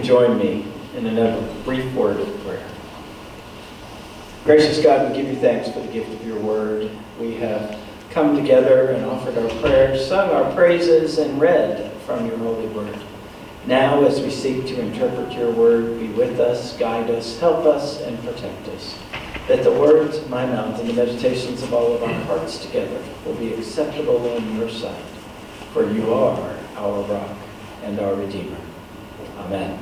can join me in another brief word of prayer. Gracious God, we give you thanks for the gift of your word. We have come together and offered our prayers, sung our praises, and read from your holy word. Now, as we seek to interpret your word, be with us, guide us, help us, and protect us. That the words of my mouth and the meditations of all of our hearts together will be acceptable in your sight. For you are our rock and our Redeemer. Amen.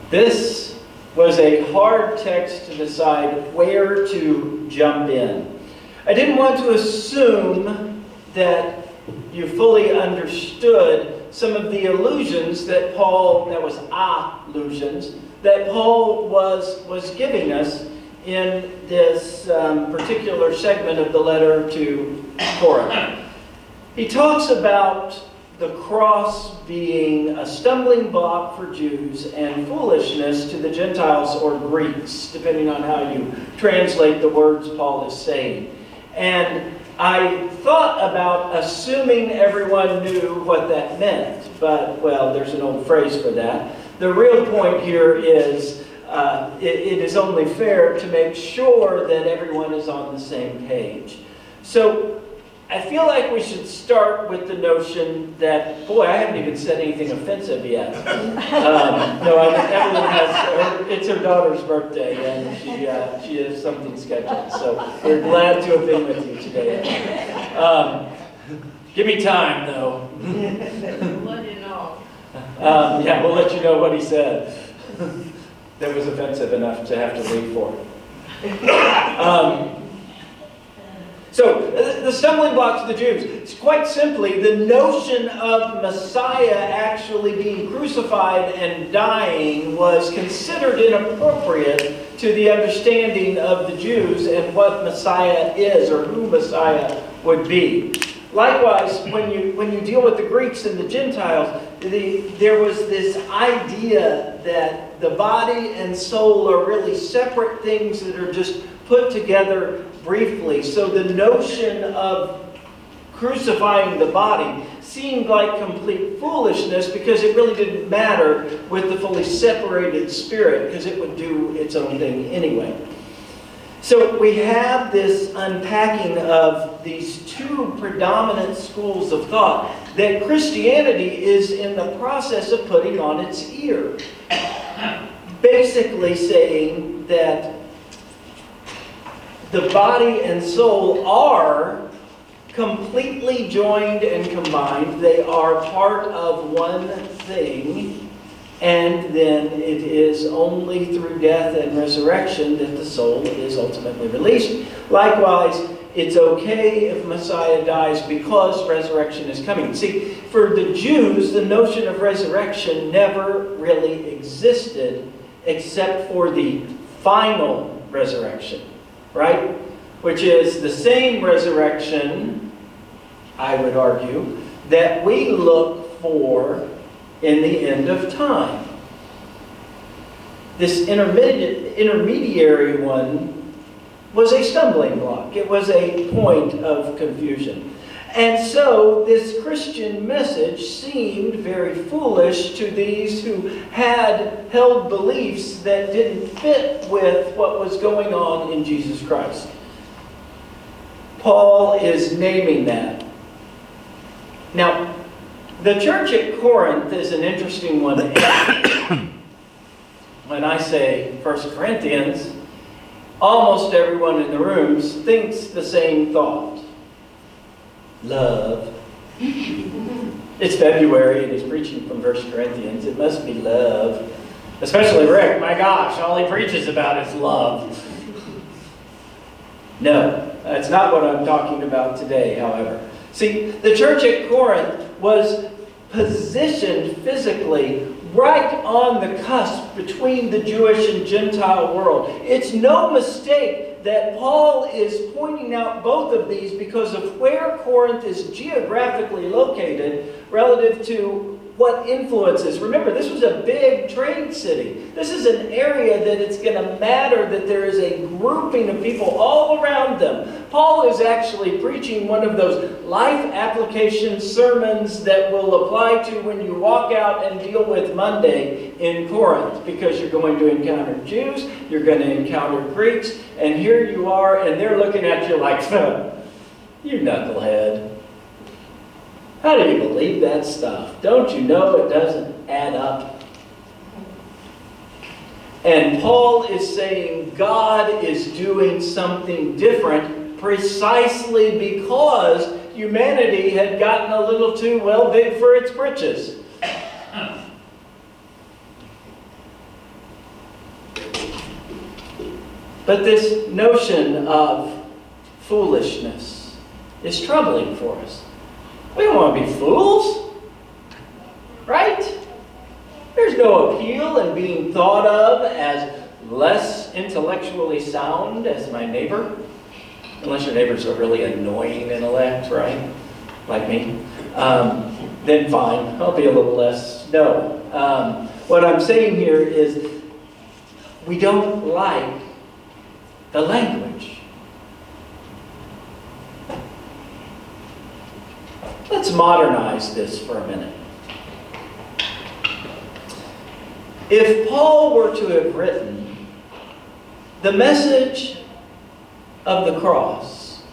This was a hard text to decide where to jump in. I didn't want to assume that you fully understood some of the allusions that Paul was giving us in this particular segment of the letter to Corinth. He talks about the cross being a stumbling block for Jews and foolishness to the Gentiles or Greeks, depending on how you translate the words Paul is saying. And I thought about assuming everyone knew what that meant, but, well, there's an old phrase for that. The real point here is it is only fair to make sure that everyone is on the same page. So I feel like we should start with the notion that, boy, I haven't even said anything offensive yet. Evelyn it's her daughter's birthday, and she has something scheduled. So we're glad to have been with you today. Give me time, though. We'll let you know. Yeah, we'll let you know what he said that was offensive enough to have to leave for. So, the stumbling block to the Jews. It's quite simply the notion of Messiah actually being crucified and dying was considered inappropriate to the understanding of the Jews and what Messiah is or who Messiah would be. Likewise, when you deal with the Greeks and the Gentiles, there was this idea that the body and soul are really separate things that are just put together briefly. So the notion of crucifying the body seemed like complete foolishness because it really didn't matter with the fully separated spirit because it would do its own thing anyway. So we have this unpacking of these two predominant schools of thought that Christianity is in the process of putting on its ear. Basically saying that the body and soul are completely joined and combined. They are part of one thing. And then it is only through death and resurrection that the soul is ultimately released. Likewise, it's okay if Messiah dies because resurrection is coming. See, for the Jews, the notion of resurrection never really existed except for the final resurrection. Right? Which is the same resurrection, I would argue, that we look for in the end of time. This intermediary one was a stumbling block. It was a point of confusion. And so this Christian message seemed very foolish to these who had held beliefs that didn't fit with what was going on in Jesus Christ. Paul is naming that. Now, the church at Corinth is an interesting one. When I say 1 Corinthians, almost everyone in the rooms thinks the same thought. Love. It's February and he's preaching from 1 Corinthians. It must be love. Especially Rick. My gosh, all he preaches about is love. No, that's not what I'm talking about today, however. See, the church at Corinth was positioned physically right on the cusp between the Jewish and Gentile world. It's no mistake that Paul is pointing out both of these because of where Corinth is geographically located relative to what influences. Remember, this was a big trade city. This is an area that it's going to matter that there is a grouping of people all around them. Paul is actually preaching one of those life application sermons that will apply to when you walk out and deal with Monday in Corinth, because you're going to encounter Jews, you're going to encounter Greeks, and here you are, and they're looking at you like, you knucklehead. How do you believe that stuff? Don't you know it doesn't add up? And Paul is saying God is doing something different precisely because humanity had gotten a little too big for its britches. But this notion of foolishness is troubling for us. We don't want to be fools, right? There's no appeal in being thought of as less intellectually sound as my neighbor. Unless your neighbor's a really annoying intellect, right? Like me. Then fine, I'll be a little less. No. What I'm saying here is we don't like the language. Let's modernize this for a minute. If Paul were to have written the message of the cross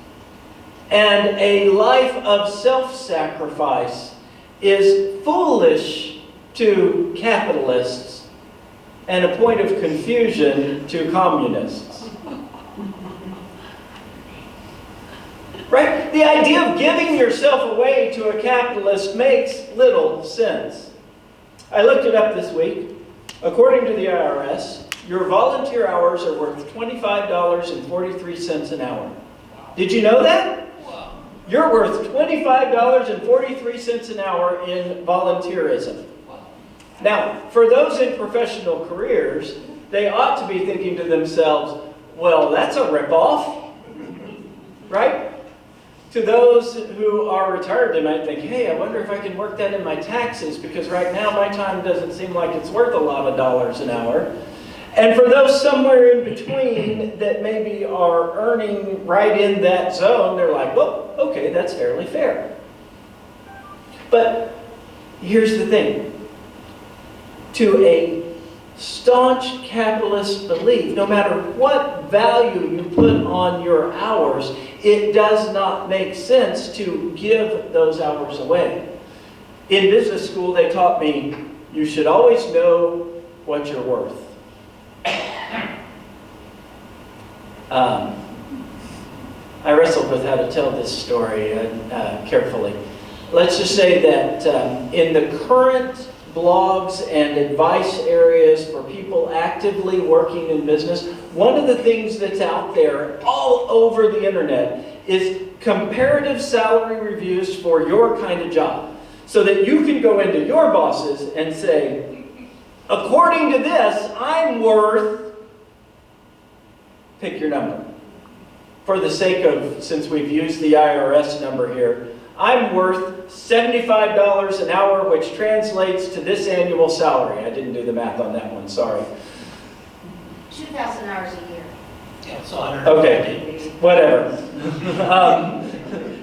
and a life of self-sacrifice is foolish to capitalists and a point of confusion to communists. Right? The idea of giving yourself away to a capitalist makes little sense. I looked it up this week. According to the IRS, your volunteer hours are worth $25.43 an hour. Did you know that? You're worth $25.43 an hour in volunteerism. Now, for those in professional careers, they ought to be thinking to themselves, well, that's a ripoff, right? To those who are retired, they might think, hey, I wonder if I can work that in my taxes, because right now my time doesn't seem like it's worth a lot of dollars an hour. And for those somewhere in between that maybe are earning right in that zone, they're like, well, okay, that's fairly fair. But here's the thing. To a staunch capitalist belief, no matter what value you put on your hours, it does not make sense to give those hours away. In business school, they taught me, you should always know what you're worth. I wrestled with how to tell this story carefully. Let's just say that in the current blogs and advice areas for people actively working in business, one of the things that's out there all over the internet is comparative salary reviews for your kind of job. So that you can go into your bosses and say, according to this, I'm worth, pick your number. For the sake of, since we've used the IRS number here, I'm worth $75 an hour, which translates to this annual salary. I didn't do the math on that one, sorry. 2,000 hours a year. Yeah, so 150. Okay, whatever.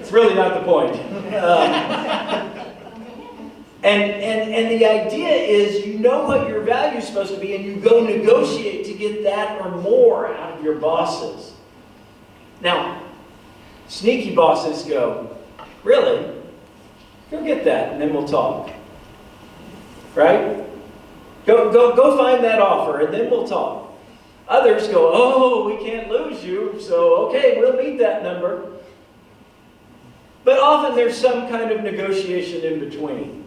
It's really not the point. And the idea is you know what your value is supposed to be, and you go negotiate to get that or more out of your bosses. Now, sneaky bosses go, really? Go get that, and then we'll talk. Right? Go find that offer, and then we'll talk. Others go, oh, we can't lose you, so okay, we'll meet that number. But often there's some kind of negotiation in between.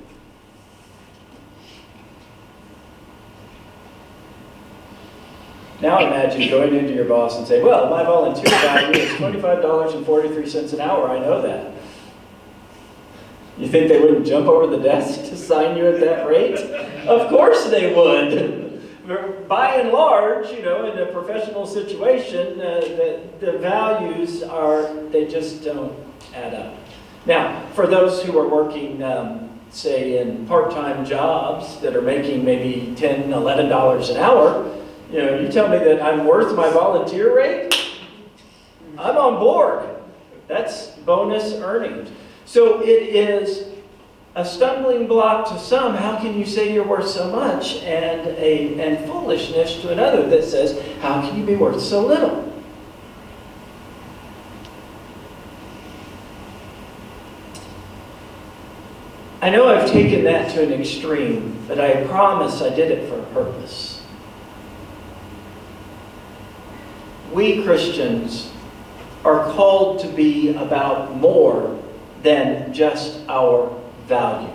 Now imagine going into your boss and saying, well, my volunteer value is $25.43 an hour, I know that. You think they wouldn't jump over the desk to sign you at that rate? Of course they would. By and large, in a professional situation, the values they just don't add up. Now, for those who are working say in part-time jobs that are making maybe $10, $11 an hour, you tell me that I'm worth my volunteer rate, I'm on board. That's bonus earnings. So it is a stumbling block to some. How can you say you're worth so much? And foolishness to another that says, how can you be worth so little? I know I've taken that to an extreme, but I promise I did it for a purpose. We Christians are called to be about more than just our value.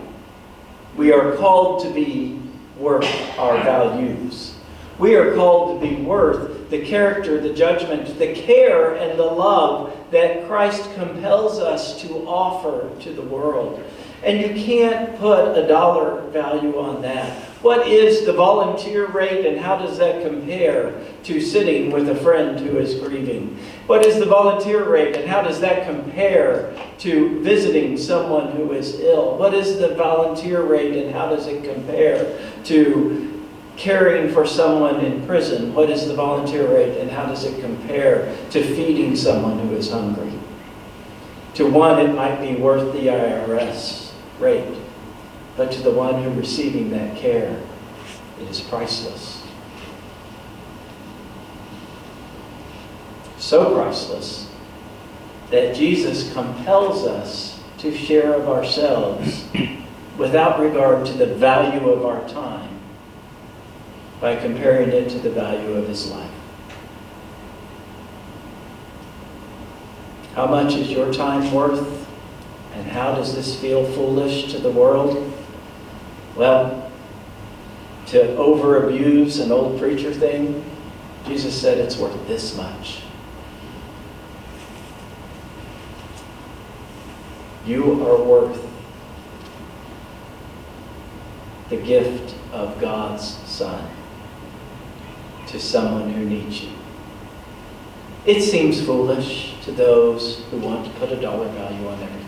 We are called to be worth our values. We are called to be worth the character, the judgment, the care, and the love that Christ compels us to offer to the world. And you can't put a dollar value on that. What is the volunteer rate and how does that compare to sitting with a friend who is grieving? What is the volunteer rate and how does that compare to visiting someone who is ill? What is the volunteer rate and how does it compare to caring for someone in prison? What is the volunteer rate and how does it compare to feeding someone who is hungry? To one, it might be worth the IRS rate, but to the one who receiving that care, it is priceless. So priceless that Jesus compels us to share of ourselves without regard to the value of our time by comparing it to the value of his life. How much is your time worth? And how does this feel foolish to the world? Well, to over-abuse an old preacher thing, Jesus said it's worth this much. You are worth the gift of God's Son to someone who needs you. It seems foolish to those who want to put a dollar value on everything.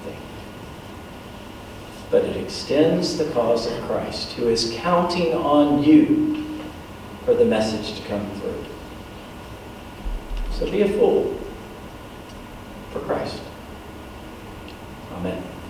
But it extends the cause of Christ, who is counting on you for the message to come through. So be a fool for Christ. Amen.